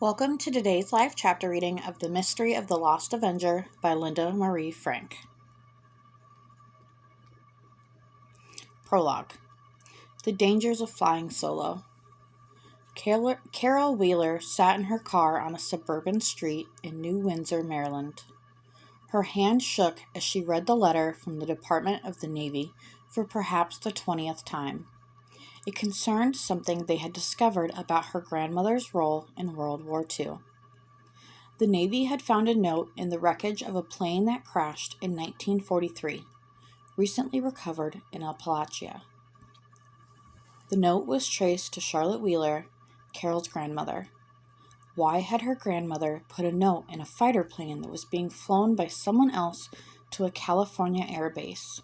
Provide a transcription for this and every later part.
Welcome to today's live chapter reading of The Mystery of the Lost Avenger by Linda Marie Frank. Prologue. The Dangers of Flying Solo. Carol Wheeler sat in her car on a suburban street in New Windsor, Maryland. Her hand shook as she read the letter from the Department of the Navy for perhaps the 20th time. It concerned something they had discovered about her grandmother's role in World War II. The Navy had found a note in the wreckage of a plane that crashed in 1943, recently recovered in Appalachia. The note was traced to Charlotte Wheeler, Carol's grandmother. Why had her grandmother put a note in a fighter plane that was being flown by someone else to a California air base?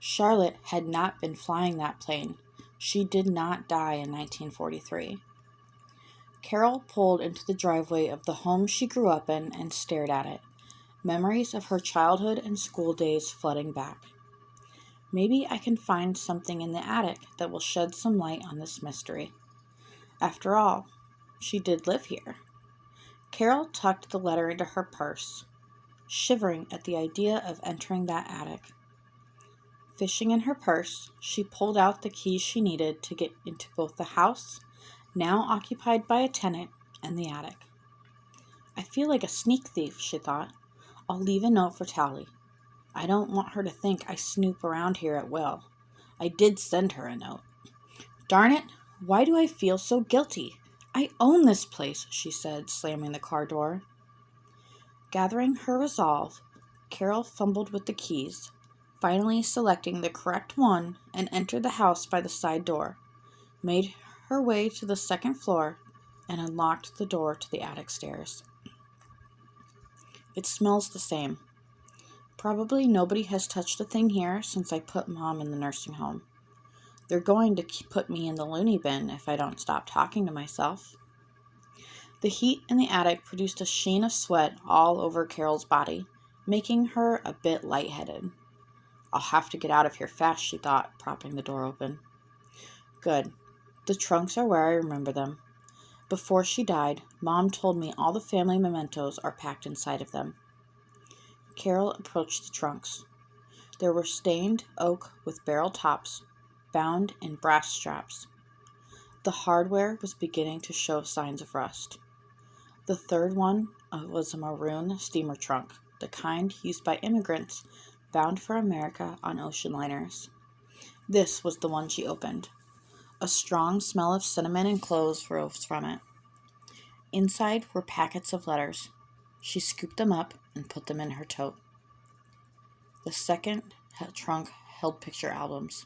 Charlotte had not been flying that plane. She did not die in 1943. Carol pulled into the driveway of the home she grew up in and stared at it, memories of her childhood and school days flooding back. Maybe I can find something in the attic that will shed some light on this mystery. After all, she did live here. Carol tucked the letter into her purse, shivering at the idea of entering that attic. Fishing in her purse, she pulled out the keys she needed to get into both the house, now occupied by a tenant, and the attic. I feel like a sneak thief, she thought. I'll leave a note for Tally. I don't want her to think I snoop around here at will. I did send her a note. Darn it, why do I feel so guilty? I own this place, she said, slamming the car door. Gathering her resolve, Carol fumbled with the keys, finally selecting the correct one, and entered the house by the side door, made her way to the second floor, and unlocked the door to the attic stairs. It smells the same. Probably nobody has touched a thing here since I put Mom in the nursing home. They're going to put me in the loony bin if I don't stop talking to myself. The heat in the attic produced a sheen of sweat all over Carol's body, making her a bit lightheaded. I'll have to get out of here fast, she thought, propping the door open. Good. The trunks are where I remember them. Before she died, Mom told me all the family mementos are packed inside of them. Carol approached the trunks. There were stained oak with barrel tops, bound in brass straps. The hardware was beginning to show signs of rust. The third one was a maroon steamer trunk, the kind used by immigrants bound for America on ocean liners. This was the one she opened. A strong smell of cinnamon and cloves rose from it. Inside were packets of letters. She scooped them up and put them in her tote. The second trunk held picture albums.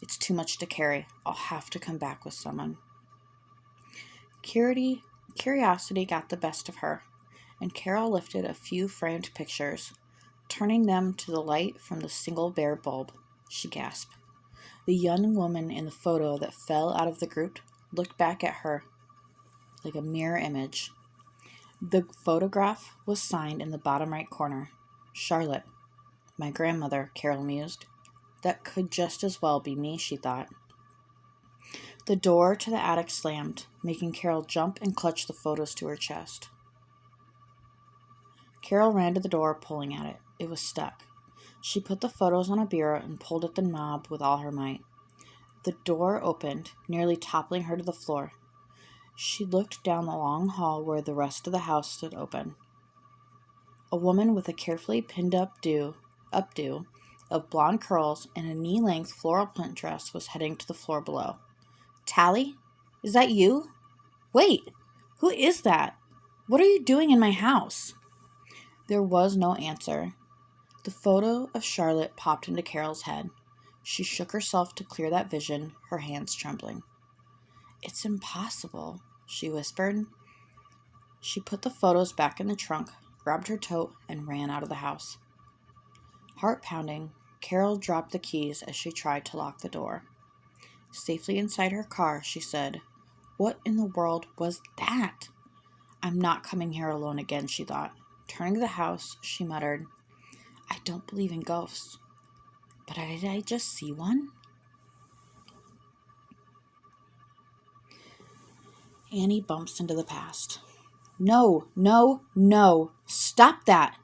It's too much to carry. I'll have to come back with someone. Curiosity got the best of her, and Carol lifted a few framed pictures. Turning them to the light from the single bare bulb, she gasped. The young woman in the photo that fell out of the group looked back at her like a mirror image. The photograph was signed in the bottom right corner. Charlotte. My grandmother, Carol mused. That could just as well be me, she thought. The door to the attic slammed, making Carol jump and clutch the photos to her chest. Carol ran to the door, pulling at it. It was stuck. She put the photos on a bureau and pulled at the knob with all her might. The door opened, nearly toppling her to the floor. She looked down the long hall where the rest of the house stood open. A woman with a carefully pinned updo of blonde curls and a knee-length floral print dress was heading to the floor below. Tally? Is that you? Wait! Who is that? What are you doing in my house? There was no answer. The photo of Charlotte popped into Carol's head. She shook herself to clear that vision, her hands trembling. It's impossible, she whispered. She put the photos back in the trunk, grabbed her tote, and ran out of the house. Heart pounding, Carol dropped the keys as she tried to lock the door. Safely inside her car, she said, What in the world was that? I'm not coming here alone again, she thought. Turning to the house, she muttered, I don't believe in ghosts. But did I just see one? Annie bumps into the past. No, no, no! Stop that!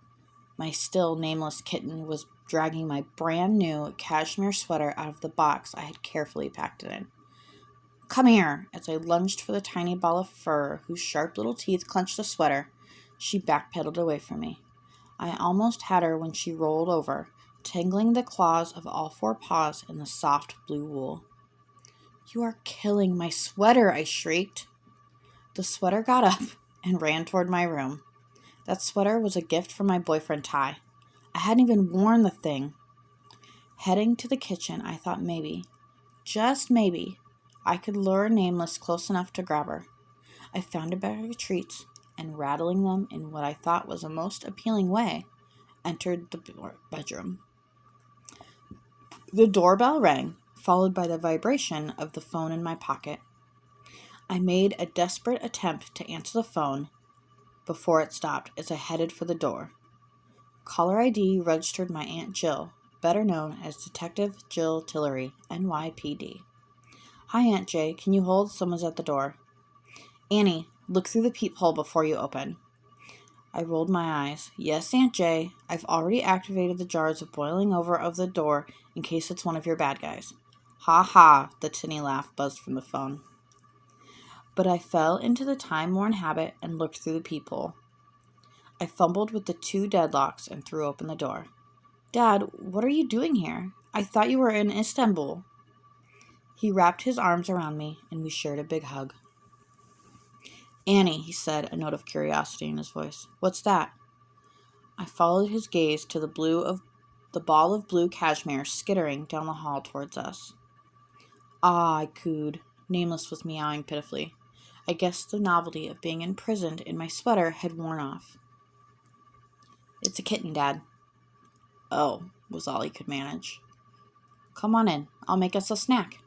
My still nameless kitten was dragging my brand new cashmere sweater out of the box I had carefully packed it in. Come here! As I lunged for the tiny ball of fur whose sharp little teeth clenched the sweater, she backpedaled away from me. I almost had her when she rolled over, tangling the claws of all four paws in the soft blue wool. You are killing my sweater, I shrieked. The sweater got up and ran toward my room. That sweater was a gift from my boyfriend Ty. I hadn't even worn the thing. Heading to the kitchen, I thought maybe, just maybe, I could lure Nameless close enough to grab her. I found a bag of treats and, rattling them in what I thought was a most appealing way, entered the bedroom. The doorbell rang, followed by the vibration of the phone in my pocket. I made a desperate attempt to answer the phone before it stopped as I headed for the door. Caller ID registered my Aunt Jill, better known as Detective Jill Tillery, NYPD. Hi, Aunt J. Can you hold? Someone's at the door. Annie, look through the peephole before you open. I rolled my eyes. Yes, Aunt J. I've already activated the jars of boiling over of the door in case it's one of your bad guys. Ha ha, the tinny laugh buzzed from the phone. But I fell into the time-worn habit and looked through the peephole. I fumbled with the two deadlocks and threw open the door. Dad, what are you doing here? I thought you were in Istanbul. He wrapped his arms around me, and we shared a big hug. Annie, he said, a note of curiosity in his voice. What's that? I followed his gaze to the ball of blue cashmere skittering down the hall towards us. Ah, I cooed. Nameless was meowing pitifully. I guess the novelty of being imprisoned in my sweater had worn off. It's a kitten, Dad. Oh, was all he could manage. Come on in. I'll make us a snack.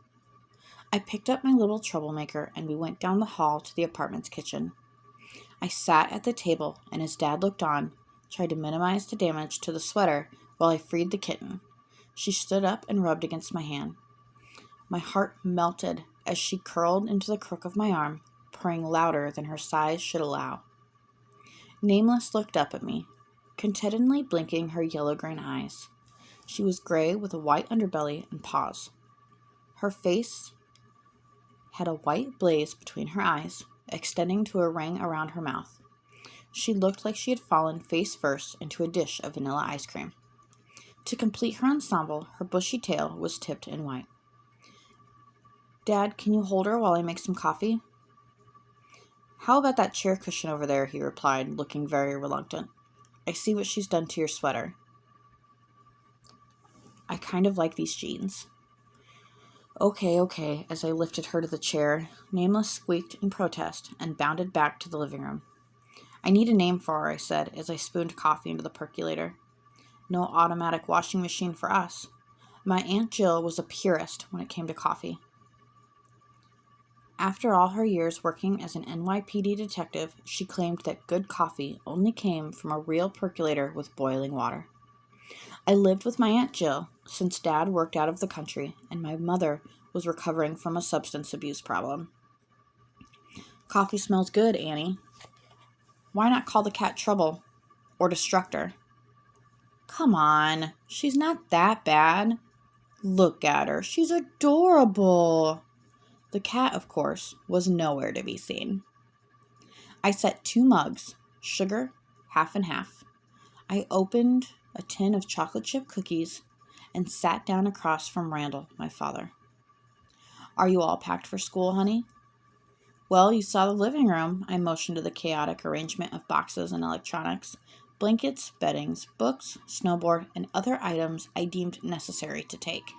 I picked up my little troublemaker and we went down the hall to the apartment's kitchen. I sat at the table and as Dad looked on, tried to minimize the damage to the sweater while I freed the kitten. She stood up and rubbed against my hand. My heart melted as she curled into the crook of my arm, purring louder than her size should allow. Nameless looked up at me, contentedly blinking her yellow-green eyes. She was gray with a white underbelly and paws. Her face had a white blaze between her eyes, extending to a ring around her mouth. She looked like she had fallen face first into a dish of vanilla ice cream. To complete her ensemble, her bushy tail was tipped in white. Dad, can you hold her while I make some coffee? How about that chair cushion over there, he replied, looking very reluctant. I see what she's done to your sweater. I kind of like these jeans. Okay, as I lifted her to the chair, Nameless squeaked in protest and bounded back to the living room. I need a name for her, I said, as I spooned coffee into the percolator. No automatic washing machine for us. My Aunt Jill was a purist when it came to coffee. After all her years working as an NYPD detective, she claimed that good coffee only came from a real percolator with boiling water. I lived with my Aunt Jill since Dad worked out of the country and my mother was recovering from a substance abuse problem. Coffee smells good, Annie. Why not call the cat Trouble or Destructor? Come on, she's not that bad. Look at her, she's adorable. The cat, of course, was nowhere to be seen. I set 2 mugs, sugar, half and half. I opened a tin of chocolate chip cookies and sat down across from Randall, my father. Are you all packed for school, honey? Well, you saw the living room. I motioned to the chaotic arrangement of boxes and electronics, blankets, beddings, books, snowboard, and other items I deemed necessary to take.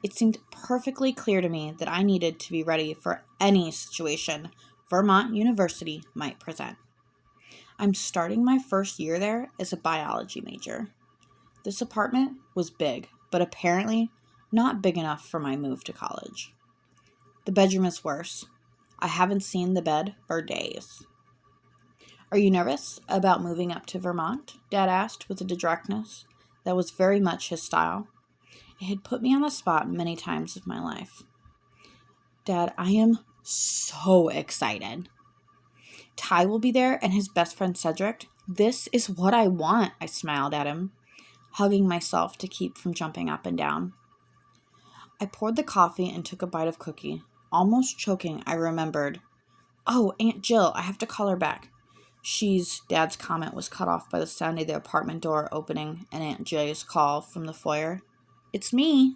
It seemed perfectly clear to me that I needed to be ready for any situation Vermont University might present. I'm starting my first year there as a biology major. This apartment was big, but apparently not big enough for my move to college. The bedroom is worse. I haven't seen the bed for days. Are you nervous about moving up to Vermont? Dad asked with a directness that was very much his style. It had put me on the spot many times of my life. Dad, I am so excited. Ty will be there and his best friend Cedric. This is what I want, I smiled at him, hugging myself to keep from jumping up and down. I poured the coffee and took a bite of cookie. Almost choking, I remembered. Oh, Aunt Jill, I have to call her back. Dad's comment was cut off by the sound of the apartment door opening and Aunt Jill's call from the foyer. It's me.